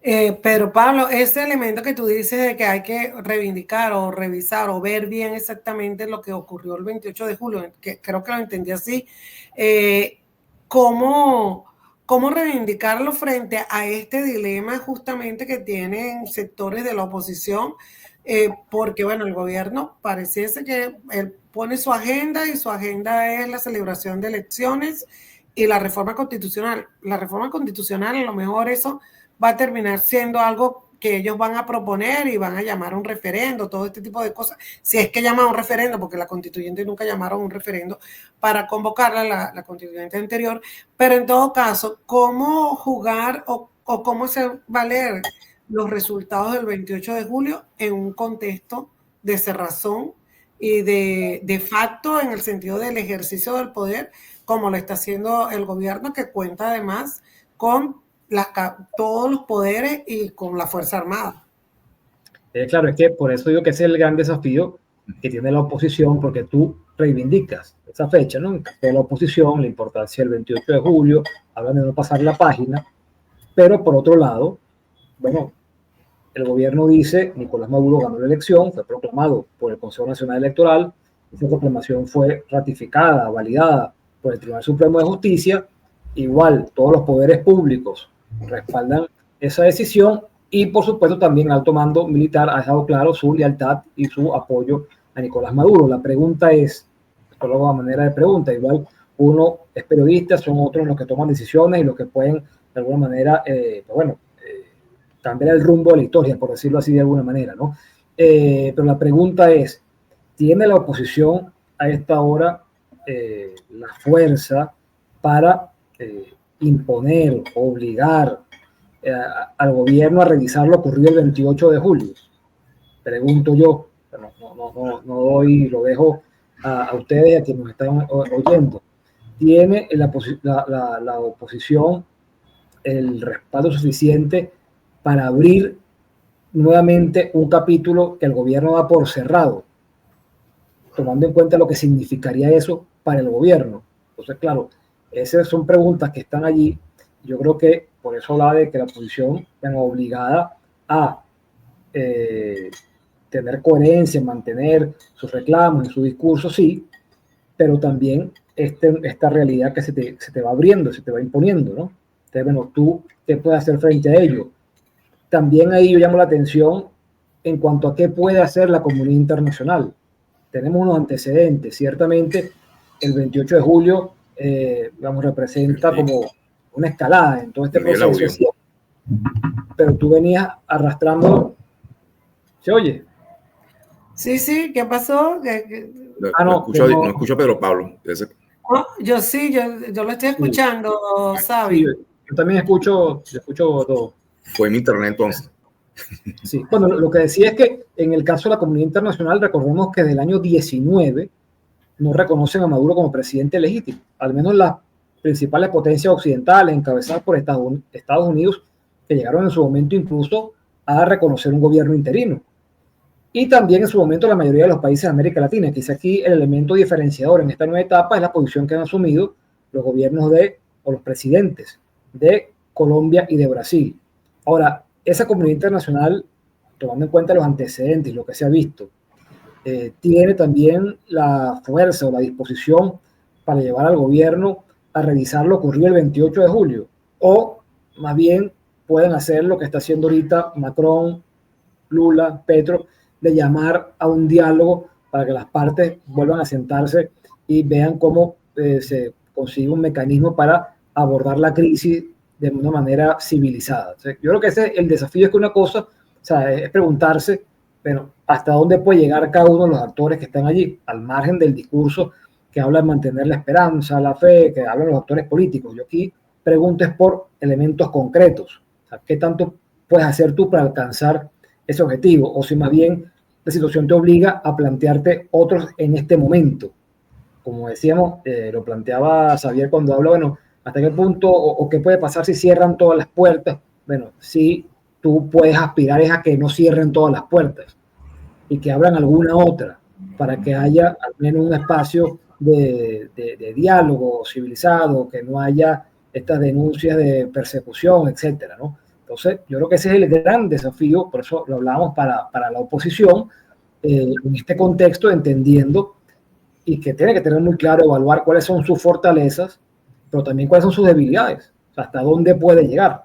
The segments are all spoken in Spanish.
Pero Pablo, ese elemento que tú dices de que hay que reivindicar o revisar o ver bien exactamente lo que ocurrió el 28 de julio, que creo que lo entendí así, ¿cómo, cómo reivindicarlo frente a este dilema justamente que tienen sectores de la oposición? Porque bueno, el gobierno pareciese que él pone su agenda y su agenda es la celebración de elecciones y la reforma constitucional. La reforma constitucional, a lo mejor eso va a terminar siendo algo que ellos van a proponer y van a llamar un referendo, todo este tipo de cosas, si es que llaman un referendo, porque la constituyente nunca llamaron un referendo para convocarla, la constituyente anterior, pero en todo caso, ¿cómo jugar o cómo hacer valer los resultados del 28 de julio en un contexto de cerrazón y de facto en el sentido del ejercicio del poder, como lo está haciendo el gobierno, que cuenta además con todos los poderes y con la Fuerza Armada? Claro, es que por eso digo que ese es el gran desafío que tiene la oposición, porque tú reivindicas esa fecha, ¿no? De la oposición, la importancia del 28 de julio, hablan de no pasar la página, pero por otro lado, bueno, el gobierno dice, Nicolás Maduro ganó la elección, fue proclamado por el Consejo Nacional Electoral, esa proclamación fue ratificada, validada por el Tribunal Supremo de Justicia, igual todos los poderes públicos respaldan esa decisión y por supuesto también el alto mando militar ha dejado claro su lealtad y su apoyo a Nicolás Maduro. La pregunta es, esto lo hago a manera de pregunta, igual uno es periodista, son otros los que toman decisiones y los que pueden de alguna manera, pues bueno, cambiar el rumbo de la historia, por decirlo así de alguna manera, ¿no? Pero la pregunta es, ¿tiene la oposición a esta hora la fuerza para imponer, obligar al gobierno a revisar lo ocurrido el 28 de julio? Pregunto yo, no doy, lo dejo a ustedes, a quienes nos están oyendo. ¿Tiene la oposición el respaldo suficiente para abrir nuevamente un capítulo que el gobierno da por cerrado, tomando en cuenta lo que significaría eso para el gobierno? Entonces, claro, esas son preguntas que están allí. Yo creo que por eso habla de que la oposición es obligada a tener coherencia, mantener sus reclamos, su discurso, sí, pero también esta realidad que se te va abriendo, se te va imponiendo, ¿no? Entonces, bueno, ¿tú qué puedes hacer frente a ello? También ahí yo llamo la atención en cuanto a qué puede hacer la comunidad internacional. Tenemos unos antecedentes, ciertamente el 28 de julio, digamos, representa como una escalada en todo este proceso, pero tú venías arrastrando, ¿se oye? Sí, ¿qué pasó? No escucho a Pedro Pablo. Yo sí, yo lo estoy escuchando, Sabi. Sí, yo también escucho todo. Fue mi internet entonces. Sí, bueno, lo que decía es que en el caso de la comunidad internacional, recordemos que desde el año 19 no reconocen a Maduro como presidente legítimo, al menos las principales potencias occidentales encabezadas por Estados Unidos, que llegaron en su momento incluso a reconocer un gobierno interino. Y también en su momento la mayoría de los países de América Latina. Quizá aquí el elemento diferenciador en esta nueva etapa es la posición que han asumido los gobiernos o los presidentes de Colombia y de Brasil. Ahora, esa comunidad internacional, tomando en cuenta los antecedentes y lo que se ha visto, tiene también la fuerza o la disposición para llevar al gobierno a revisar lo ocurrido el 28 de julio, o más bien pueden hacer lo que está haciendo ahorita Macron, Lula, Petro, de llamar a un diálogo para que las partes vuelvan a sentarse y vean cómo se consigue un mecanismo para abordar la crisis de una manera civilizada. O sea, yo creo que ese es el desafío, es que una cosa, o sea, es preguntarse, pero hasta dónde puede llegar cada uno de los actores que están allí, al margen del discurso que habla de mantener la esperanza, la fe, que hablan los actores políticos. Yo aquí pregunto es por elementos concretos. O sea, ¿qué tanto puedes hacer tú para alcanzar ese objetivo? O si más bien la situación te obliga a plantearte otros en este momento. Como decíamos, lo planteaba Xavier cuando habla, bueno, ¿hasta qué punto o qué puede pasar si cierran todas las puertas? Bueno, sí, tú puedes aspirar a que no cierren todas las puertas y que abran alguna otra para que haya al menos un espacio de diálogo civilizado, que no haya estas denuncias de persecución, etcétera, ¿no? Entonces, yo creo que ese es el gran desafío, por eso lo hablábamos para la oposición, en este contexto, entendiendo y que tiene que tener muy claro, evaluar cuáles son sus fortalezas, pero también cuáles son sus debilidades, o sea, hasta dónde puede llegar.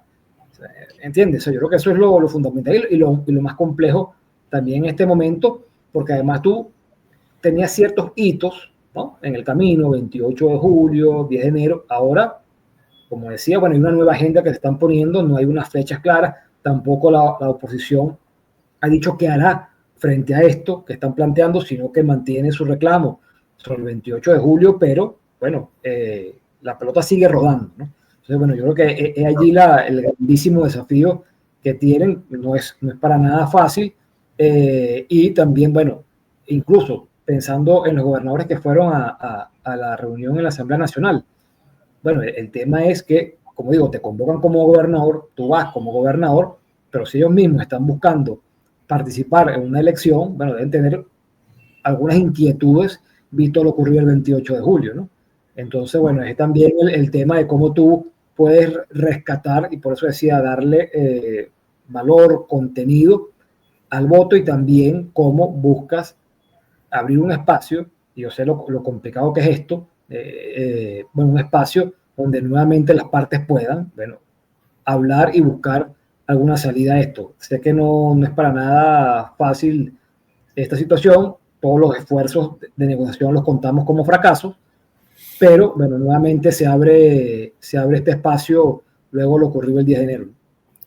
¿Entiendes? O sea, yo creo que eso es lo fundamental y lo más complejo también en este momento, porque además tú tenías ciertos hitos, ¿no?, en el camino, 28 de julio, 10 de enero, ahora, como decía, bueno, hay una nueva agenda que se están poniendo, no hay unas fechas claras, tampoco la oposición ha dicho qué hará frente a esto que están planteando, sino que mantiene su reclamo sobre el 28 de julio, pero bueno, la pelota sigue rodando, ¿no? Entonces, bueno, yo creo que es allí el grandísimo desafío que tienen, no es para nada fácil, y también, bueno, incluso pensando en los gobernadores que fueron a la reunión en la Asamblea Nacional. Bueno, el tema es que, como digo, te convocan como gobernador, tú vas como gobernador, pero si ellos mismos están buscando participar en una elección, bueno, deben tener algunas inquietudes visto lo ocurrido el 28 de julio, ¿no? Entonces, bueno, es también el tema de cómo tú puedes rescatar, y por eso decía, darle valor, contenido al voto, y también cómo buscas abrir un espacio, y yo sé lo complicado que es esto, bueno, un espacio donde nuevamente las partes puedan, bueno, hablar y buscar alguna salida a esto. Sé que no es para nada fácil esta situación, todos los esfuerzos de negociación los contamos como fracasos, pero bueno, nuevamente se abre este espacio luego lo ocurrido el 10 de enero.